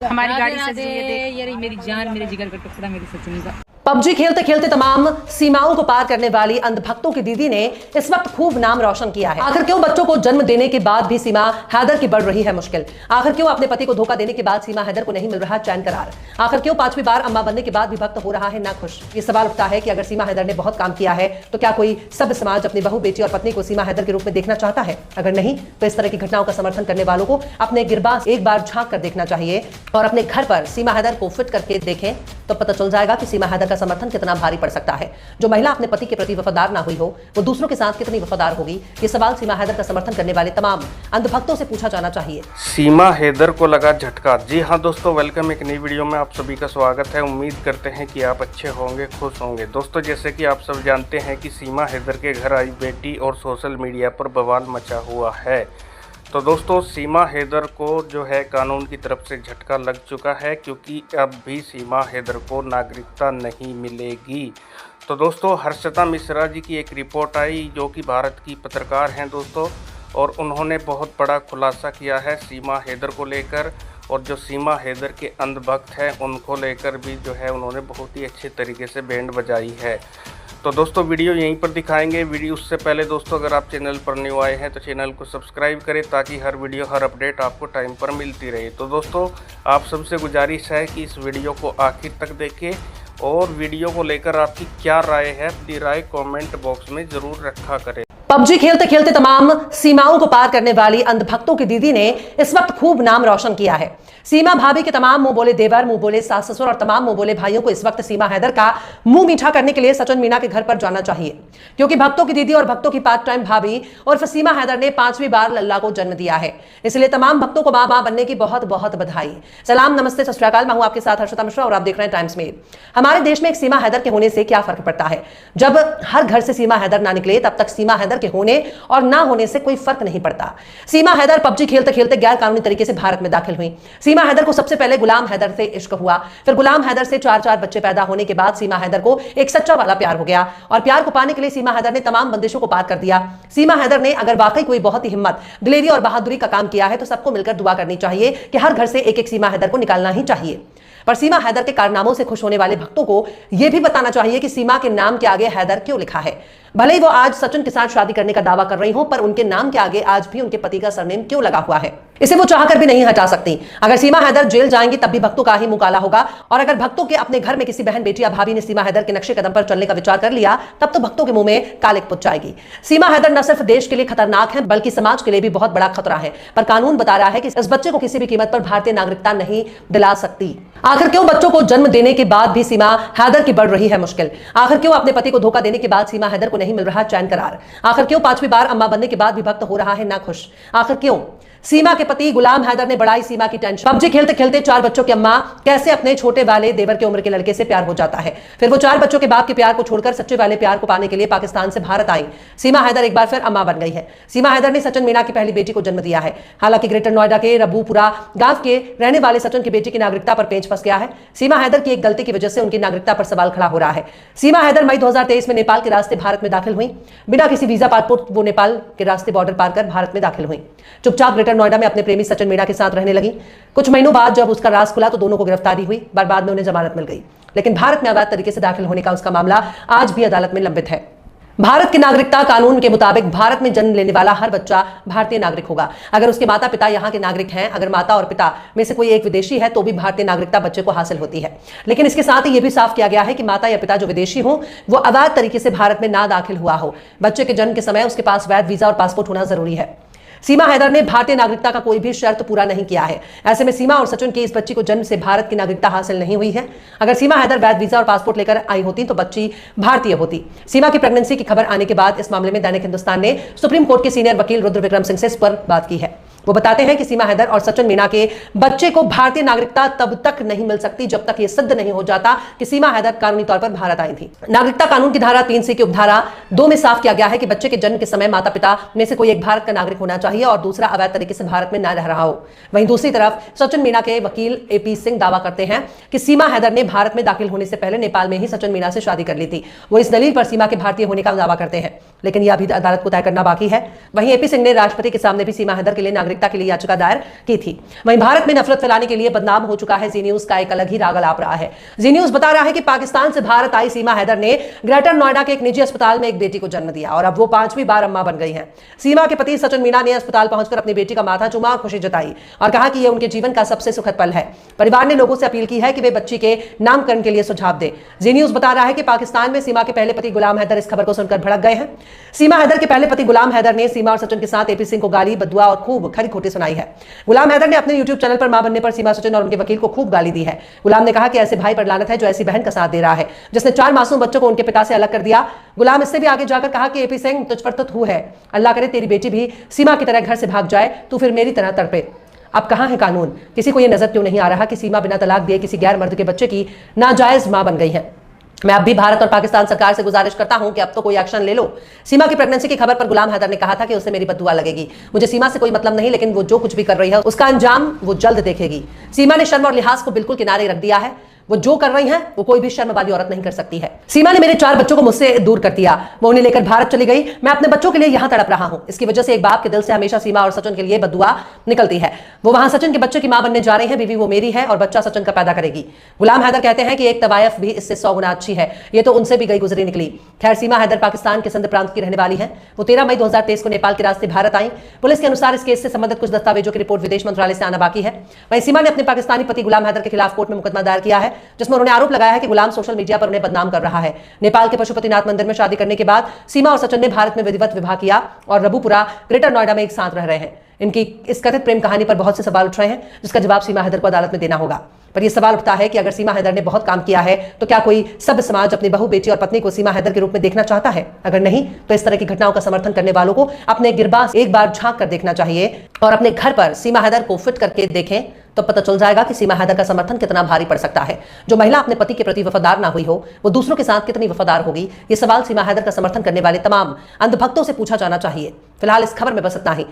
हमारी गाड़ी से ये रही मेरी जान, मेरे जिगर का टुकड़ा, मेरी सचिन का। पबजी खेलते खेलते तमाम सीमाओं को पार करने वाली अंधभक्तों की दीदी ने इस वक्त खूब नाम रोशन किया है। आखिर क्यों बच्चों को जन्म देने के बाद भी सीमा हैदर की बढ़ रही है मुश्किल? आखिर क्यों अपने पति को धोखा देने के बाद सीमा हैदर को नहीं मिल रहा चैन करार? आखिर क्यों 5वीं बार अम्मा बनने के बाद भी भक्त हो रहा है ना खुश? ये सवाल उठता है कि अगर सीमा हैदर ने बहुत काम किया है तो क्या कोई सभ्य समाज अपनी बहू, बेटी और पत्नी को सीमा हैदर के रूप में देखना चाहता है? अगर नहीं तो इस तरह की घटनाओं का समर्थन करने वालों को अपने गिरबाज एक बार झांक कर देखना चाहिए और अपने घर पर सीमा हैदर को फिट करके देखें तो पता चल जाएगा कि सीमा हैदर का समर्थन कितना भारी पड़ सकता है। जो महिला अपने पति के प्रति वफादार ना हुई हो वो दूसरों के साथ कितनी वफादार होगी? ये सवाल सीमा हैदर का समर्थन करने वाले तमाम अंधभक्तों से पूछा जाना चाहिए। सीमा हैदर को लगा झटका। जी हाँ दोस्तों, वेलकम एक नई वीडियो में आप सभी का स्वागत है। उम्मीद करते हैं कि आप अच्छे होंगे, खुश होंगे। दोस्तों, जैसे कि आप सब जानते हैं कि सीमा हैदर के घर आई बेटी और सोशल मीडिया पर बवाल मचा हुआ है। तो दोस्तों, सीमा हैदर को जो है कानून की तरफ से झटका लग चुका है, क्योंकि अब भी सीमा हैदर को नागरिकता नहीं मिलेगी। तो दोस्तों, हर्षिता मिश्रा जी की एक रिपोर्ट आई जो कि भारत की पत्रकार हैं दोस्तों, और उन्होंने बहुत बड़ा खुलासा किया है सीमा हैदर को लेकर, और जो सीमा हैदर के अंधभक्त हैं उनको लेकर भी जो है उन्होंने बहुत ही अच्छे तरीके से बैंड बजाई है। तो दोस्तों, वीडियो यहीं पर दिखाएंगे। वीडियो उससे पहले दोस्तों, अगर आप चैनल पर न्यू आए हैं तो चैनल को सब्सक्राइब करें ताकि हर वीडियो, हर अपडेट आपको टाइम पर मिलती रहे। तो दोस्तों, आप सबसे गुजारिश है कि इस वीडियो को आखिर तक देखें और वीडियो को लेकर आपकी क्या राय है, अपनी राय कमेंट बॉक्स में ज़रूर रखा करें। पबजी खेलते खेलते तमाम सीमाओं को पार करने वाली अंधभक्तों की दीदी ने इस वक्त खूब नाम रोशन किया है। सीमा भाभी के तमाम मुंह बोले देवर, मुंह बोले सास ससुर और तमाम मुंह बोले भाइयों को इस वक्त सीमा हैदर का मुंह मीठा करने के लिए सचिन मीना के घर पर जाना चाहिए, क्योंकि भक्तों की दीदी और भक्तों की पार्ट टाइम भाभी और सीमा हैदर ने 5वीं बार लल्ला को जन्म दिया है। इसलिए तमाम भक्तों को मां बनने की बहुत बहुत बधाई। सलाम, नमस्ते, सत श्री अकाल। मैं हूं आपके साथ हर्षिता मिश्रा और आप देख रहे हैं टाइम्स मेल। हमारे देश में एक सीमा हैदर के होने से क्या फर्क पड़ता है? जब हर घर से सीमा हैदर ना निकले तब तक सीमा हैदर के होने और ना होने से कोई फर्क नहीं पड़ता। सीमा हैदर पबजी खेलते खेलते गैर कानूनी तरीके से भारत में दाखिल हुई। सीमा हैदर को सबसे पहले गुलाम हैदर से इश्क हुआ, फिर गुलाम हैदर से 4 बच्चे पैदा होने के बाद सीमा हैदर को एक सच्चा वाला प्यार हो गया, और प्यार को पाने के लिए सीमा हैदर ने तमाम बंदिशों को पार कर दिया। सीमा हैदर ने अगर वाकई कोई बहुत ही हिम्मत, दिलेरी और बहादुरी का काम किया है तो सबको मिलकर दुआ करनी चाहिए कि हर घर से एक एक सीमा हैदर को निकालना ही चाहिए। पर सीमा हैदर के कारनामों से खुश होने वाले भक्तों को यह भी बताना चाहिए कि सीमा के नाम के आगे हैदर क्यों लिखा है। भले ही वो आज सचिन के साथ शादी करने का दावा कर रही हो, पर उनके नाम के आगे आज भी उनके पति का सरनेम क्यों लगा हुआ है? इसे वो चाहकर भी नहीं हटा सकती। अगर सीमा हैदर जेल जाएंगी तब भी भक्तों का ही मुंह काला होगा, और अगर भक्तों के अपने घर में किसी बहन, बेटी या भाभी ने सीमा हैदर के नक्शे कदम पर चलने का विचार कर लिया तब तो भक्तों के मुंह में कालिक पुत जाएगी। सीमा हैदर न सिर्फ देश के लिए खतरनाक है बल्कि समाज के लिए भी बहुत बड़ा खतरा है, पर कानून बता रहा है कि इस बच्चे को किसी भी कीमत पर भारतीय नागरिकता नहीं दिला सकती। आखिर क्यों बच्चों को जन्म देने के बाद भी सीमा हैदर की बढ़ रही है मुश्किल? आखिर क्यों अपने पति को धोखा देने के बाद सीमा हैदर को नहीं मिल रहा चैन करार? आखिर क्यों 5वीं बार अम्मा बनने के बाद भी भक्त हो रहा है ना खुश? आखिर क्यों सीमा के पति गुलाम हैदर ने बढ़ाई सीमा की टेंशन? पबजी खेलते खेलते 4 बच्चों की अम्मा कैसे अपने छोटे वाले देवर की उम्र के लड़के से प्यार हो जाता है? फिर वो 4 बच्चों के बाप के प्यार को छोड़कर सच्चे वाले प्यार को पाने के लिए पाकिस्तान से भारत आई। सीमा हैदर एक बार फिर अम्मा बन गई है। सीमा हैदर ने सचिन मीना की पहली बेटी को जन्म दिया है। हालांकि ग्रेटर नोएडा के रबूपुरा गांव के रहने वाले सचिन की बेटी की नागरिकता पर पेंच फंस गया है। सीमा हैदर की एक गलती की वजह से उनकी नागरिकता पर सवाल खड़ा हो रहा है। सीमा हैदर मई 2023 में नेपाल के रास्ते भारत में दाखिल हुई। बिना किसी वीजा पासपोर्ट वो नेपाल के रास्ते बॉर्डर पार कर भारत में दाखिल हुई। चुपचाप ग्रेटर नोएडा में अपने प्रेमी सचिन मीना के साथ रहने लगी। कुछ महीनों बाद जब उसका राज खुला तो दोनों को गिरफ्तारी हुई, बाद में उन्हें जमानत मिल गई। लेकिन भारत में अवैध तरीके से दाखिल होने का उसका मामला आज भी अदालत में लंबित है। भारत की नागरिकता कानून के मुताबिक भारत में जन्म लेने वाला हर बच्चा भारतीय नागरिक होगा। अगर उसके माता पिता यहाँ के नागरिक हैं, अगर माता और पिता में से कोई एक विदेशी है तो भी भारतीय नागरिकता बच्चे को हासिल होती है। लेकिन इसके साथ ही यह भी साफ किया गया है कि माता या पिता जो विदेशी हो वो अवैध तरीके से भारत में ना दाखिल हुआ हो। बच्चे के जन्म के समय उसके पास वैध वीजा और पासपोर्ट होना जरूरी है। सीमा हैदर ने भारतीय नागरिकता का कोई भी शर्त पूरा नहीं किया है। ऐसे में सीमा और सचिन की इस बच्ची को जन्म से भारत की नागरिकता हासिल नहीं हुई है। अगर सीमा हैदर वैध वीजा और पासपोर्ट लेकर आई होती तो बच्ची भारतीय होती। सीमा की प्रेगनेंसी की खबर आने के बाद इस मामले में दैनिक हिंदुस्तान ने सुप्रीम कोर्ट के सीनियर वकील रुद्र विक्रम सिंह से इस पर बात की है। वो बताते हैं कि सीमा हैदर और सचिन मीना के बच्चे को भारतीय नागरिकता तब तक नहीं मिल सकती जब तक ये सिद्ध नहीं हो जाता कि सीमा हैदर कानूनी तौर पर भारत आई थी। नागरिकता कानून की धारा 3C की उपधारा 2 में साफ किया गया है कि बच्चे के जन्म के समय माता पिता में से कोई एक भारत का नागरिक होना चाहिए और दूसरा अवैध तरीके से भारत में न रह रहा हो। वहीं दूसरी तरफ सचिन मीना के वकील AP सिंह दावा करते हैं कि सीमा हैदर ने भारत में दाखिल होने से पहले नेपाल में ही सचिन मीना से शादी कर ली थी। वो इस दलील पर सीमा के भारतीय होने का दावा करते हैं, लेकिन यह अभी अदालत को तय करना बाकी है। वहीं AP सिंह ने राष्ट्रपति के सामने भी सीमा हैदर के लिए नागरिक नागरिकता के लिए याचिका दायर की थी। वहीं भारत में नफरत फैलाने के लिए बदनाम हो चुका है जी न्यूज का एक अलग ही राग अलाप रहा है। जी न्यूज बता रहा है कि पाकिस्तान से भारत आई सीमा हैदर ने ग्रेटर नोएडा के एक निजी अस्पताल में एक बेटी को जन्म दिया और अब वो 5वीं बार अम्मा बन गई हैं। सीमा के पति सचिन मीणा ने अस्पताल पहुंचकर अपनी बेटी का माथा चूमा और खुशी जताई और कहा कि यह उनके जीवन का सबसे सुखद पल है। परिवार ने लोगों से अपील की है कि वे बच्ची के नामकरण के लिए सुझाव दें। जी न्यूज बता रहा है कि पाकिस्तान में सीमा के पहले पति गुलाम हैदर इस खबर को सुनकर भड़क गए हैं। सीमा हैदर के पहले पति गुलाम हैदर ने सीमा और सचिन के साथ एपी सिंह को गाली, बदुआ और खूब खरी खोटी सुनाई है। गुलाम हैदर ने अपने यूट्यूब चैनल पर मां बनने पर सीमा, सचिन और उनके वकील को खूब गाली दी है। गुलाम ने कहा कि ऐसे भाई पर लानत है जो ऐसी बहन का साथ दे रहा है जिसने 4 मासूम बच्चों को उनके पिता से अलग कर दिया। गुलाम इससे भी आगे जाकर कहा कि एपी सिंह तुझ पर तो थू है, अल्लाह करे तेरी बेटी भी सीमा की तरह घर से भाग जाए, तू फिर मेरी तरह तड़पे। अब कहां है कानून? किसी को यह नजर क्यों नहीं आ रहा कि सीमा बिना तलाक दिए किसी गैर मर्द के बच्चे की नाजायज मां बन गई है? मैं अब भी भारत और पाकिस्तान सरकार से गुजारिश करता हूं कि अब तो कोई एक्शन ले लो। सीमा की प्रेगनेंसी की खबर पर गुलाम हैदर ने कहा था कि उसे मेरी बद्दुआ लगेगी। मुझे सीमा से कोई मतलब नहीं, लेकिन वो जो कुछ भी कर रही है उसका अंजाम वो जल्द देखेगी। सीमा ने शर्म और लिहाज को बिल्कुल किनारे रख दिया है। वो जो कर रही हैं वो कोई भी शर्म वाली औरत नहीं कर सकती है। सीमा ने मेरे 4 बच्चों को मुझसे दूर कर दिया, वो उन्हें लेकर भारत चली गई। मैं अपने बच्चों के लिए यहां तड़प रहा हूं। इसकी वजह से एक बाप के दिल से हमेशा सीमा और सचिन के लिए बद्दुआ निकलती है। वो वहां सचिन के बच्चे की मां बनने जा रही हैं। बीवी वो मेरी है और बच्चा सचिन का पैदा करेगी। गुलाम हैदर कहते हैं कि एक तवायफ भी इससे 100 गुना अच्छी है। ये तो उनसे भी गई गुजरी निकली। खैर, सीमा हैदर पाकिस्तान के सिंध प्रांत की रहने वाली है। वो 13 मई 2023 को नेपाल के रास्ते भारत आई। पुलिस के अनुसार इस केस से संबंधित कुछ दस्तावेजों की रिपोर्ट विदेश मंत्रालय से आना बाकी है। वहीं सीमा ने अपने पाकिस्तानी पति गुलाम हैदर के खिलाफ कोर्ट में मुकदमा दायर किया है, जिसमें उन्होंने आरोप लगाया है कि गुलाम सोशल मीडिया पर उन्हें बदनाम कर रहा है। नेपाल के पशुपतिनाथ मंदिर में शादी करने के बाद सीमा और सचिन ने भारत में विधिवत विवाह किया और रबुपुरा, ग्रेटर नोएडा में एक साथ रह रहे हैं। इनकी इस कथित प्रेम कहानी पर बहुत से सवाल उठ रहे हैं, जिसका जवाब सीमा हैदर को अदालत में देना होगा। पर यह सवाल उठता है कि अगर सीमा हैदर ने बहुत काम किया है तो क्या कोई सभ्य समाज अपनी बहू, बेटी और पत्नी को सीमा हैदर के रूप में देखना चाहता है? अगर नहीं, तो इस तरह की घटनाओं का समर्थन करने वालों को अपने गिरबाज एक बार झांक कर देखना चाहिए और अपने घर पर सीमा हैदर को फिट करके देखें, तो पता चल जाएगा कि सीमा हैदर का समर्थन कितना भारी पड़ सकता है। जो महिला अपने पति के प्रति वफादार ना हुई हो, वो दूसरों के साथ कितनी वफादार होगी? ये सवाल सीमा हैदर का समर्थन करने वाले तमाम अंधभक्तों से पूछा जाना चाहिए। फिलहाल इस खबर में बस इतना ही।